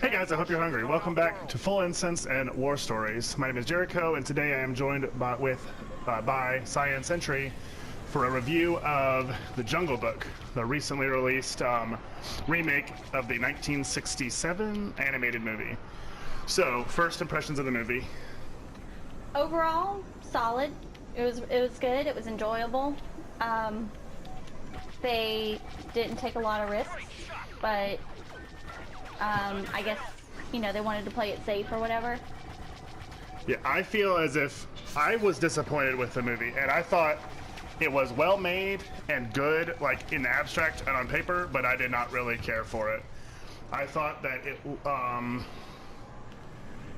Hey guys, I hope you're hungry. Welcome back to Full Incense and War Stories. My name is Jericho, and today I am joined by CyannSentry for a review of The Jungle Book, the recently released remake of the 1967 animated movie. So, first impressions of the movie. Overall, solid. It was good. It was enjoyable. They didn't take a lot of risks, but I guess, you know, they wanted to play it safe or whatever. Yeah, I feel as if I was disappointed with the movie, and I thought it was well made and good, like in the abstract and on paper, but I did not really care for it. I thought that it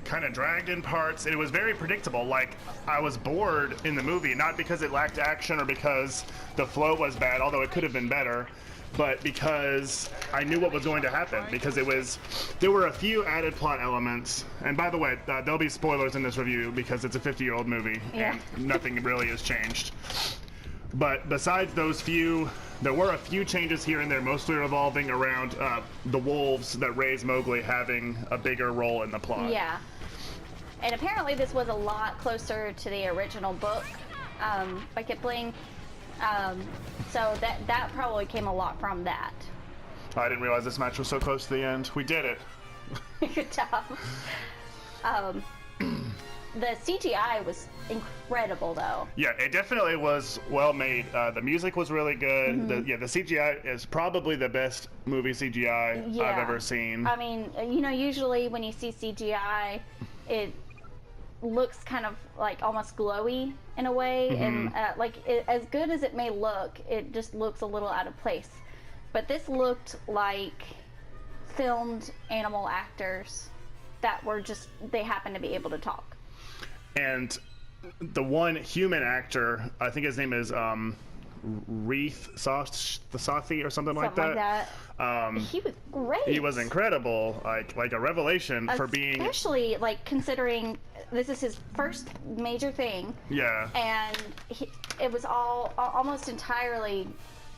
kind of dragged in parts. It was very predictable. Like, I was bored in the movie, not because it lacked action or because the flow was bad, although it could have been better, but because I knew what was going to happen, because there were a few added plot elements. And by the way, there'll be spoilers in this review because it's a 50-year-old movie, yeah. And nothing really has changed. But besides those few, there were a few changes here and there, mostly revolving around the wolves that raised Mowgli having a bigger role in the plot. Yeah. And apparently this was a lot closer to the original book by Kipling. So that probably came a lot from that. I didn't realize this match was so close to the end. We did it. Good job. The CGI was incredible, though. Yeah, it definitely was well made. The music was really good. Mm-hmm. The CGI is probably the best movie CGI I've ever seen. I mean, you know, usually when you see CGI, it looks kind of like almost glowy in a way, and as good as it may look, it just looks a little out of place. But this looked like filmed animal actors that were just, they happened to be able to talk. And the one human actor, I think his name is Reith Sathi or something like that. He was great. He was incredible, like a revelation for being, especially like considering this is his first major thing. Yeah. And it was all almost entirely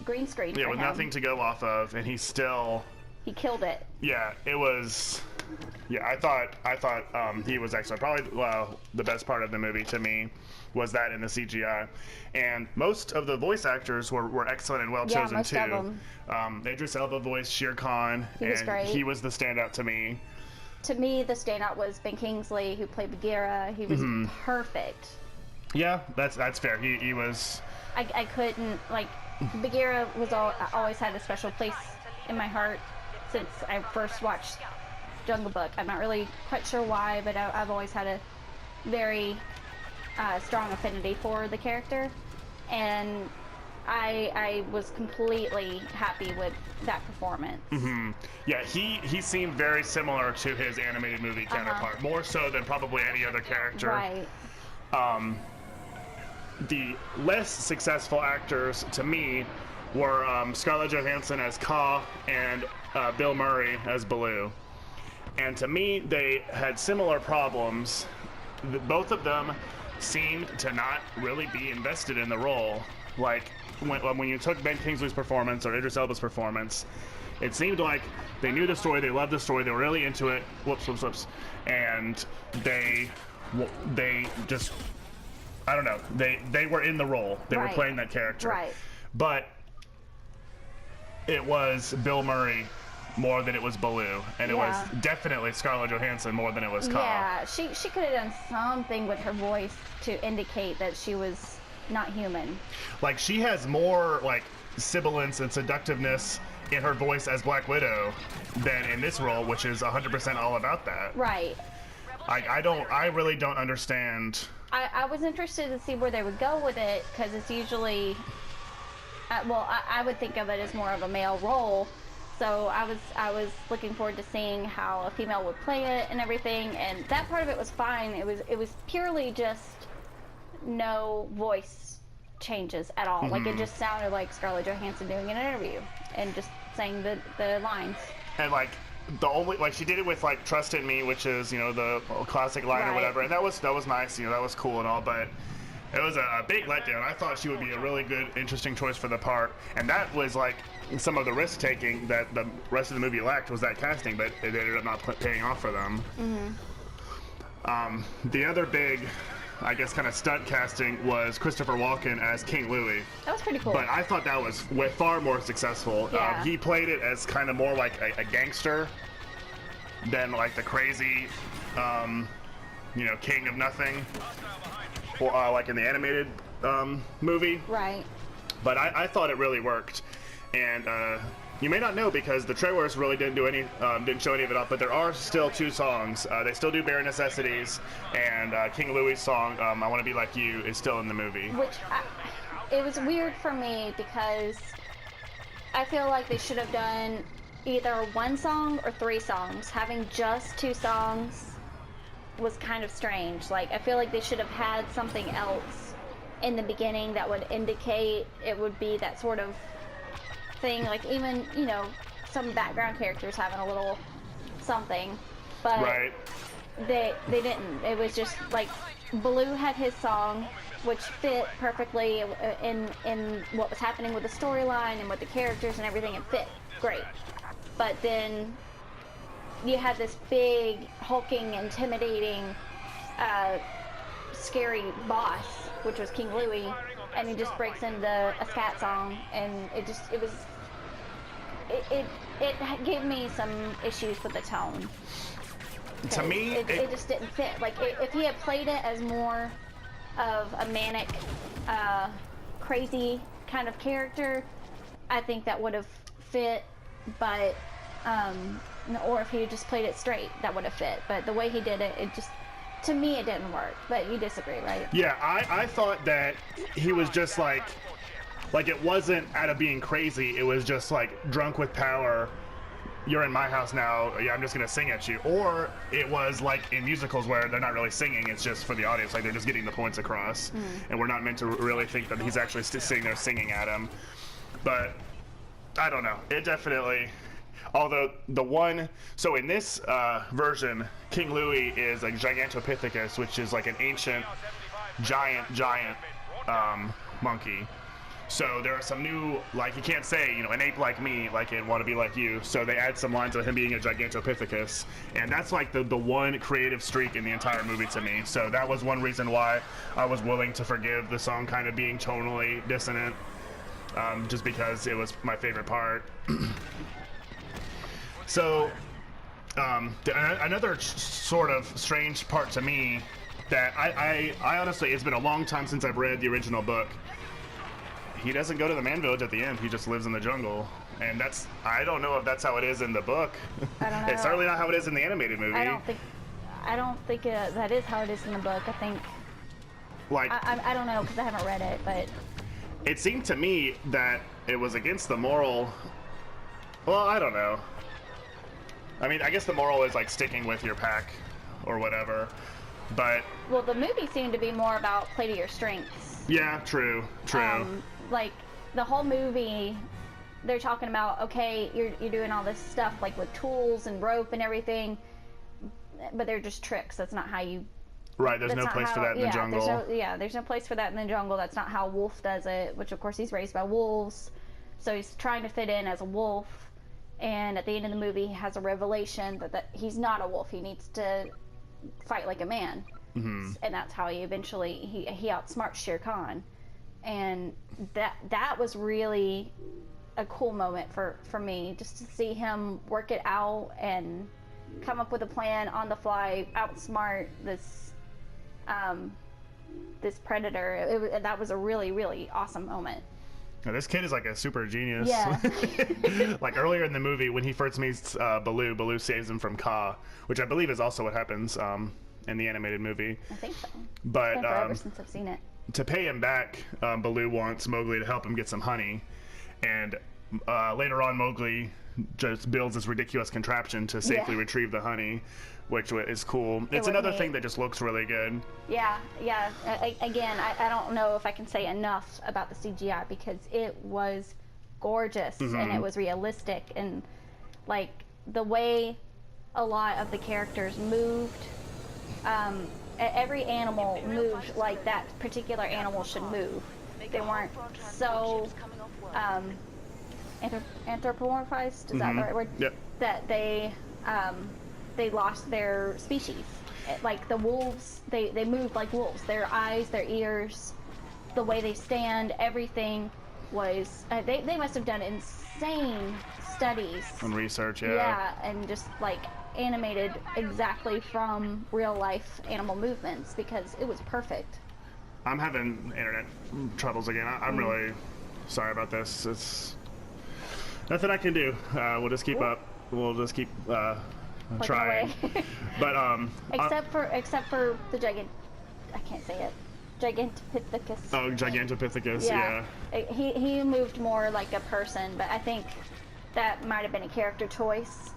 green screen. Yeah, for with him. nothing to go off of, and he killed it. Yeah, it was. Yeah, I thought he was excellent. Probably the best part of the movie to me was that in the CGI, and most of the voice actors were excellent and well chosen most too. Of them. Idris Elba voiced Shere Khan, great. He was the standout to me. To me, the standout was Ben Kingsley, who played Bagheera. He was perfect. Yeah, that's fair. He was. I couldn't, like, Bagheera was always had a special place in my heart since I first watched Jungle Book. I'm not really quite sure why, but I've always had a very strong affinity for the character, and I was completely happy with that performance. Yeah, he seemed very similar to his animated movie counterpart, more so than probably any other character. Right. The less successful actors to me were Scarlett Johansson as Kaa and Bill Murray as Baloo. And to me, they had similar problems. Both of them seemed to not really be invested in the role. Like, when you took Ben Kingsley's performance or Idris Elba's performance, it seemed like they knew the story, they loved the story, they were really into it, whoops, and they just, I don't know, they were in the role. They were playing that character. Right. But it was Bill Murray more than it was Baloo, and it was definitely Scarlett Johansson more than it was Kaa. Yeah, she could have done something with her voice to indicate that she was not human. Like, she has more like sibilance and seductiveness in her voice as Black Widow than in this role, which is 100% all about that. Right. I really don't understand. I was interested to see where they would go with it, because it's usually, I would think of it as more of a male role. So I was looking forward to seeing how a female would play it and everything, and that part of it was fine. It was purely just no voice changes at all. Like, it just sounded like Scarlett Johansson doing an interview and just saying the lines. And like the only, like, she did it with like "Trust in Me," which is, you know, the classic line or whatever, and that was nice, you know, that was cool and all, but It was a big letdown. I thought she would be a really good, interesting choice for the part, and that was like some of the risk taking that the rest of the movie lacked was that casting, but it ended up not paying off for them. The other big, I guess, kind of stunt casting was Christopher Walken as King Louis. That was pretty cool. But I thought that was far more successful. Yeah. He played it as kind of more like a gangster than like the crazy, king of nothing, or like in the animated movie. Right. But I thought it really worked, and you may not know because the trailers really didn't show any of it up. But there are still 2 songs. They still do Bare Necessities, and King Louis' song "I Want to Be Like You" is still in the movie. It was weird for me because I feel like they should have done either 1 song or 3 songs. Having just 2 songs was kind of strange. Like, I feel like they should have had something else in the beginning that would indicate it would be that sort of thing. Like, even, some background characters having a little something, but Right. they didn't. It was just like Baloo had his song, which fit perfectly in what was happening with the storyline and with the characters and everything. It fit great. But then you had this big, hulking, intimidating, scary boss, which was King Louis, and he just breaks into a scat song, and it gave me some issues with the tone. To me, it just didn't fit. Like, if he had played it as more of a manic, crazy kind of character, I think that would have fit. But or if he had just played it straight, that would have fit. But the way he did it, to me, it didn't work. But you disagree, right? Yeah, I thought that he was just like it wasn't out of being crazy. It was just like drunk with power. You're in my house now. Yeah, I'm just gonna sing at you. Or it was like in musicals where they're not really singing. It's just for the audience. Like, they're just getting the points across, and we're not meant to really think that he's actually sitting there singing at him. But I don't know. It definitely. Although so in this version, King Louis is a Gigantopithecus, which is like an ancient, giant monkey. So there are some new, like, you can't say, an ape like me, like in Want to Be Like You. So they add some lines of him being a Gigantopithecus, and that's like the one creative streak in the entire movie to me. So that was one reason why I was willing to forgive the song kind of being tonally dissonant, just because it was my favorite part. So, another sort of strange part to me that I honestly, it's been a long time since I've read the original book. He doesn't go to the man village at the end. He just lives in the jungle. And I don't know if that's how it is in the book. I don't know. It's certainly not how it is in the animated movie. I don't think that is how it is in the book. I think, like, I don't know, because I haven't read it, but it seemed to me that it was against the moral. Well, I don't know. I mean, I guess the moral is like sticking with your pack or whatever, but... Well, the movie seemed to be more about play to your strengths. Yeah, true. Like, the whole movie, they're talking about, okay, you're doing all this stuff, like with tools and rope and everything, but they're just tricks. That's not how you... Right, there's no place for that in the jungle. There's no place for that in the jungle. That's not how Wolf does it, which, of course, he's raised by wolves, so he's trying to fit in as a wolf. And at the end of the movie, he has a revelation that he's not a wolf. He needs to fight like a man. Mm-hmm. And that's how he eventually, he outsmarts Shere Khan. And that was really a cool moment for me, just to see him work it out and come up with a plan on the fly, outsmart this predator. That was a really, really awesome moment. Now, this kid is like a super genius. Yeah. Like, earlier in the movie, when he first meets Baloo saves him from Kaa, which I believe is also what happens in the animated movie. I think so. But it's been forever since I've seen it. To pay him back, Baloo wants Mowgli to help him get some honey, and later on, Mowgli just builds this ridiculous contraption to safely retrieve the honey, which is cool. It's another thing that just looks really good. Yeah. Again, I don't know if I can say enough about the CGI, because it was gorgeous, and it was realistic, and like the way a lot of the characters moved, every animal moved like that particular animal should move. They weren't so anthropomorphized, is that the right word? Yep. That they lost their species. Like the wolves, they moved like wolves. Their eyes, their ears, the way they stand, everything was, they must have done insane studies. And research, Yeah, and just like animated exactly from real life animal movements because it was perfect. I'm having internet troubles again. I'm really sorry about this. It's nothing I can do. We'll just keep up. We'll just keep trying. But except for the I can't say it. Gigantopithecus. Oh, Gigantopithecus. Yeah. He moved more like a person, but I think that might have been a character choice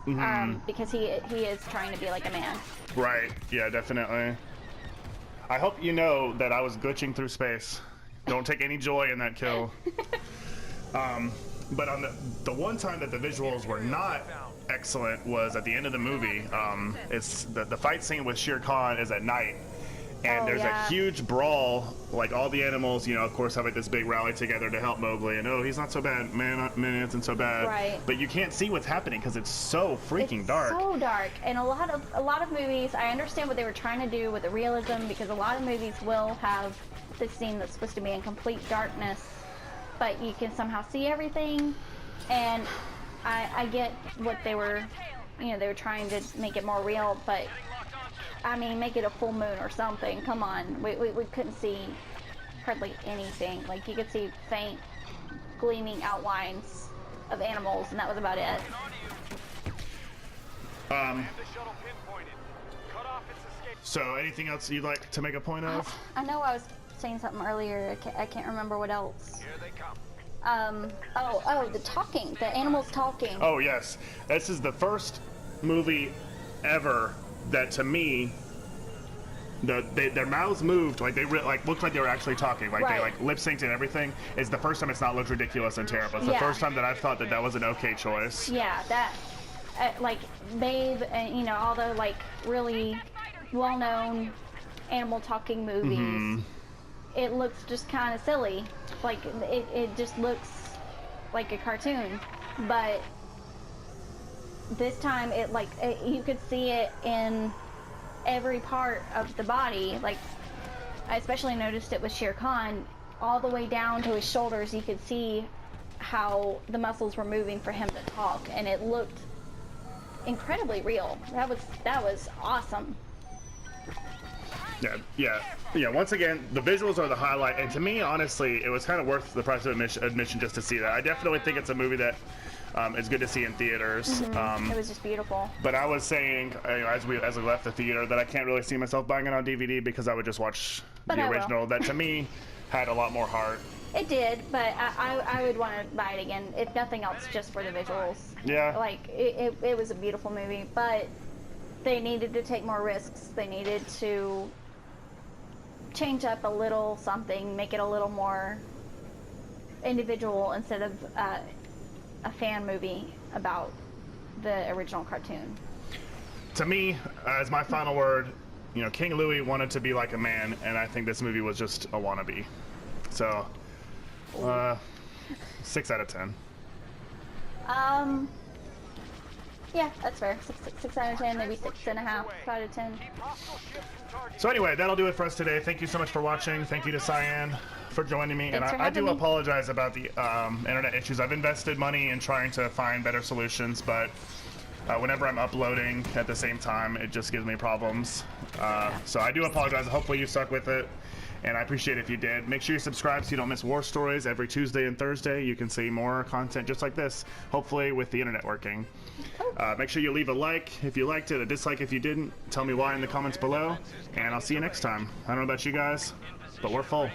because he is trying to be like a man. Right. Yeah, definitely. I hope you know that I was glitching through space. Don't take any joy in that kill. But on the one time that the visuals were not excellent was at the end of the movie. It's the fight scene with Shere Khan is at night. And there's a huge brawl, like all the animals, of course, have like this big rally together to help Mowgli. And he's not so bad, man, isn't so bad. Right. But you can't see what's happening because it's so freaking dark. So dark, and a lot of movies. I understand what they were trying to do with the realism because a lot of movies will have this scene that's supposed to be in complete darkness, but you can somehow see everything. And I get what they were, they were trying to make it more real, but. I mean, make it a full moon or something. Come on. We couldn't see hardly anything. Like, you could see faint, gleaming outlines of animals, and that was about it. So, anything else you'd like to make a point of? I know I was saying something earlier. I can't remember what else. Here they come. The talking. The animals talking. Oh, yes. This is the first movie ever that to me, their mouths moved like they looked like they were actually talking, like they lip synced and everything. It's the first time it's not looked ridiculous and terrible. It's the first time that I've thought that was an okay choice. Yeah, that like Babe and all the like really well-known animal talking movies. It looks just kind of silly, like it just looks like a cartoon, but. This time, you could see it in every part of the body. Like, I especially noticed it with Shere Khan, all the way down to his shoulders. You could see how the muscles were moving for him to talk, and it looked incredibly real. That was awesome. Yeah. Once again, the visuals are the highlight, and to me, honestly, it was kind of worth the price of admission just to see that. I definitely think it's a movie that. It's good to see in theaters. It was just beautiful. But I was saying, as we left the theater, that I can't really see myself buying it on DVD because I would just watch the original. That to me had a lot more heart. It did, but I would want to buy it again, if nothing else, just for the visuals. Yeah. Like, it was a beautiful movie, but they needed to take more risks. They needed to change up a little something, make it a little more individual instead of a fan movie about the original cartoon. To me, as my final word, King Louie wanted to be like a man, and I think this movie was just a wannabe. So, 6 out of 10. Yeah, that's fair. 6 out of 10, maybe 6.5 out of 10. So anyway, that'll do it for us today. Thank you so much for watching. Thank you to Cyan for joining me. Thanks and I do apologize about the internet issues. I've invested money in trying to find better solutions, but whenever I'm uploading at the same time, it just gives me problems. So I do apologize. Hopefully you stuck with it, and I appreciate it if you did. Make sure you subscribe so you don't miss War Stories every Tuesday and Thursday. You can see more content just like this, hopefully with the internet working. Make sure you leave a like if you liked it, a dislike if you didn't. Tell me why in the comments below, and I'll see you next time. I don't know about you guys, but we're full.